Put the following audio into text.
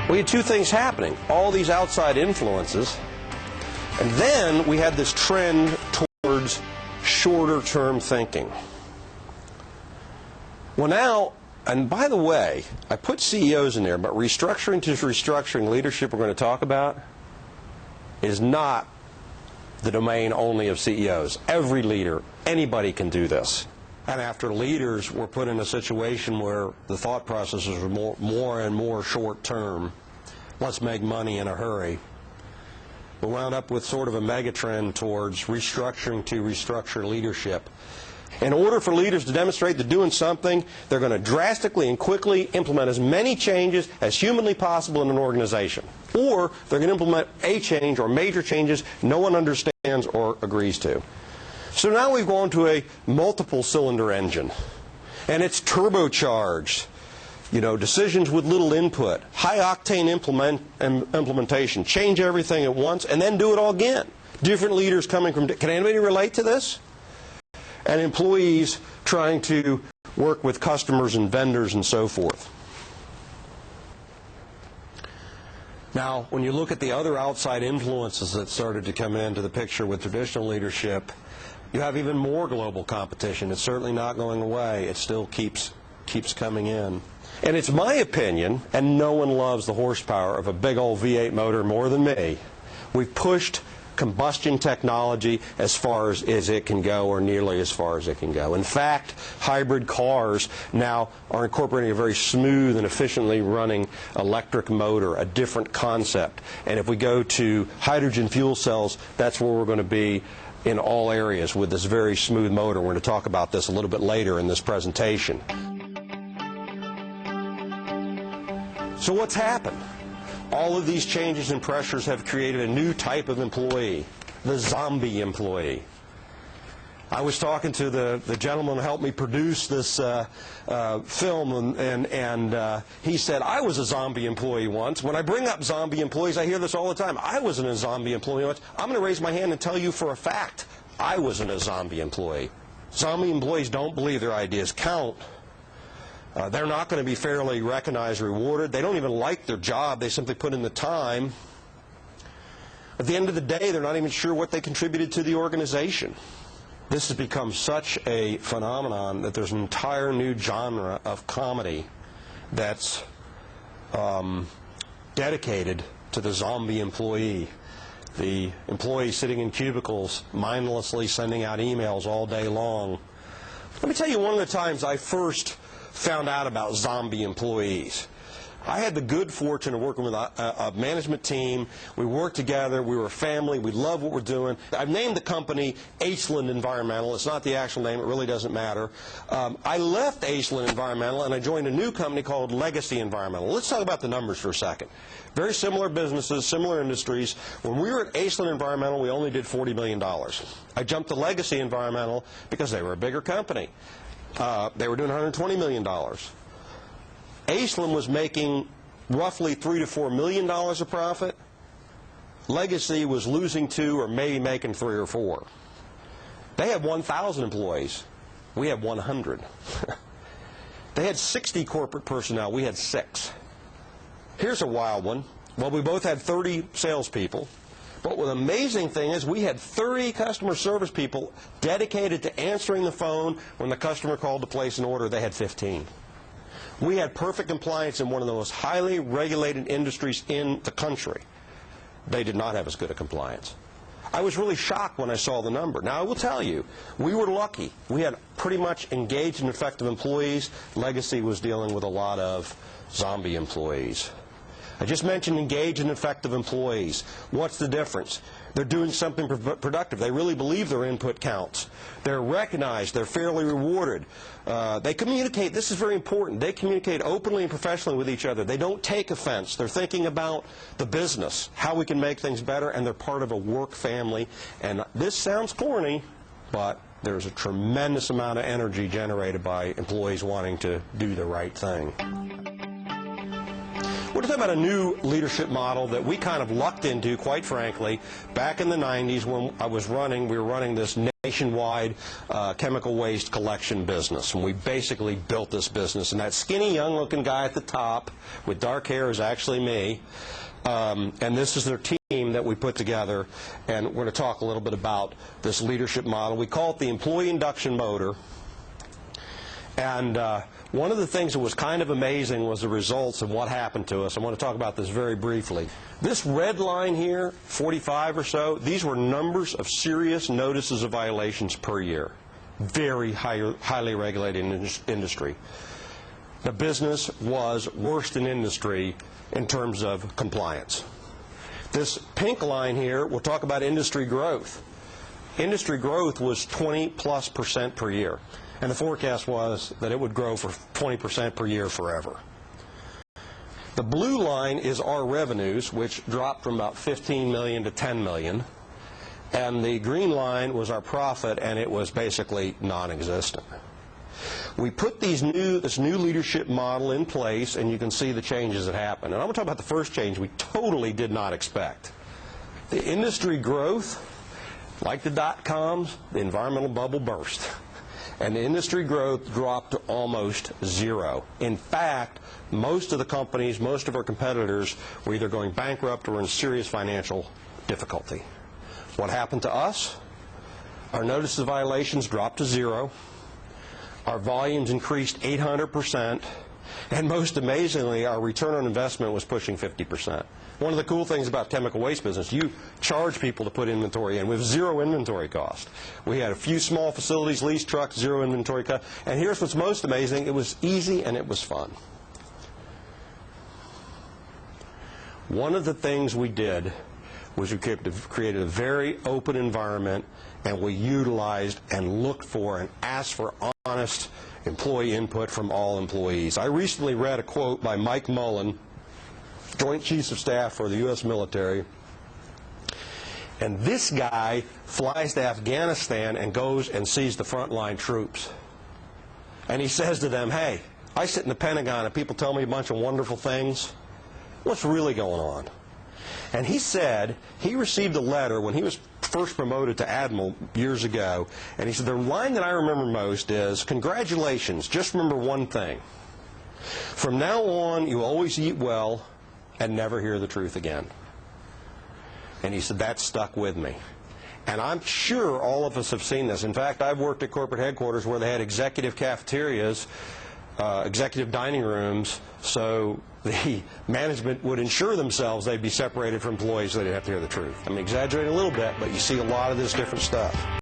We had two things happening. All these outside influences, and then we had this trend towards shorter-term thinking. Well now, and by the way, I put CEOs in there, but restructuring to restructuring leadership we're going to talk about is not the domain only of CEOs. Every leader, anybody can do this. And after leaders were put in a situation where the thought processes were more and more short-term, let's make money in a hurry, we wound up with sort of a megatrend towards restructuring to restructure leadership. In order for leaders to demonstrate they're doing something, they're going to drastically and quickly implement as many changes as humanly possible in an organization. Or they're going to implement a change or major changes no one understands or agrees to. So now we've gone to a multiple cylinder engine, and it's turbocharged. You know, decisions with little input, high octane implementation, change everything at once and then do it all again. Different leaders coming from, can anybody relate to this? And employees trying to work with customers and vendors and so forth. Now, when you look at the other outside influences that started to come into the picture with traditional leadership, you have even more global competition. It's certainly not going away. It still keeps coming in. And it's my opinion, and no one loves the horsepower of a big old V8 motor more than me, we've pushed combustion technology as far as it can go, or nearly as far as it can go. In fact, hybrid cars now are incorporating a very smooth and efficiently running electric motor, a different concept. And if we go to hydrogen fuel cells, that's where we're going to be in all areas with this very smooth motor. We're going to talk about this a little bit later in this presentation. So what's happened? All of these changes and pressures have created a new type of employee, the zombie employee. I was talking to the gentleman who helped me produce this film, and he said, I was a zombie employee once. When I bring up zombie employees, I hear this all the time. I wasn't a zombie employee once. I'm going to raise my hand and tell you for a fact, I wasn't a zombie employee. Zombie employees don't believe their ideas count. They're not going to be fairly recognized or rewarded. They don't even like their job. They simply put in the time. At the end of the day, they're not even sure what they contributed to the organization. This has become such a phenomenon that there's an entire new genre of comedy that's dedicated to the zombie employee. The employee sitting in cubicles, mindlessly sending out emails all day long. Let me tell you one of the times I first found out about zombie employees. I had the good fortune of working with a management team. We worked together. We were a family. We love what we're doing. I've named the company Ashland Environmental. It's not the actual name. It really doesn't matter. I left Ashland Environmental, and I joined a new company called Legacy Environmental. Let's talk about the numbers for a second. Very similar businesses, similar industries. When we were at Ashland Environmental, we only did $40 million. I jumped to Legacy Environmental because they were a bigger company. They were doing $120 million. Ashland was making roughly $3 to $4 million of profit. Legacy was losing 2 or maybe making 3 or 4. They had 1,000 employees. We had 100. They had 60 corporate personnel. We had 6. Here's a wild one. Well, we both had 30 salespeople. But the amazing thing is we had 30 customer service people dedicated to answering the phone when the customer called to place an order. They had 15. We had perfect compliance in one of the most highly regulated industries in the country. They did not have as good a compliance. I was really shocked when I saw the number. Now, I will tell you, we were lucky. We had pretty much engaged and effective employees. Legacy was dealing with a lot of zombie employees. I just mentioned engaged and effective employees. What's the difference? They're doing something productive. They really believe their input counts. They're recognized. They're fairly rewarded. They communicate. This is very important. They communicate openly and professionally with each other. They don't take offense. They're thinking about the business, how we can make things better, and they're part of a work family. And this sounds corny, but there's a tremendous amount of energy generated by employees wanting to do the right thing. We're talking about a new leadership model that we kind of lucked into, quite frankly, back in the 90s when we were running this nationwide chemical waste collection business. And we basically built this business. And that skinny, young-looking guy at the top with dark hair is actually me. And this is their team that we put together. And we're going to talk a little bit about this leadership model. We call it the Employee Induction Motor. And one of the things that was kind of amazing was the results of what happened to us. I want to talk about this very briefly. This red line here, 45 or so, these were numbers of serious notices of violations per year. Very highly regulated industry. The business was worst in industry in terms of compliance. This pink line here, we'll talk about industry growth. Industry growth was 20+% per year. And the forecast was that it would grow for 20% per year forever. The blue line is our revenues, which dropped from about 15 million to 10 million. And the green line was our profit, and it was basically non-existent. We put this new leadership model in place, and you can see the changes that happened. And I'm going to talk about the first change we totally did not expect. The industry growth, like the dot-coms, the environmental bubble burst. And the industry growth dropped to almost zero. In fact, most of the companies, most of our competitors were either going bankrupt or in serious financial difficulty. What happened to us? Our notices of violations dropped to zero. Our volumes increased 800%. And most amazingly, our return on investment was pushing 50%. One of the cool things about chemical waste business, you charge people to put inventory in with zero inventory cost. We had a few small facilities, leased trucks, zero inventory cost. And here's what's most amazing. It was easy and it was fun. One of the things we did was we created a very open environment, and we utilized and looked for and asked for honest employee input from all employees. I recently read a quote by Mike Mullen, Joint Chiefs of Staff for the U.S. military, and this guy flies to Afghanistan and goes and sees the frontline troops. And he says to them, hey, I sit in the Pentagon and people tell me a bunch of wonderful things. What's really going on? And he said he received a letter when he was first promoted to Admiral years ago, and he said, the line that I remember most is, congratulations, just remember one thing. From now on, you always eat well and never hear the truth again. And he said, that stuck with me. And I'm sure all of us have seen this. In fact, I've worked at corporate headquarters where they had executive cafeterias, executive dining rooms, so the management would ensure themselves they'd be separated from employees so they didn't have to hear the truth. I'm exaggerating a little bit, but you see a lot of this different stuff.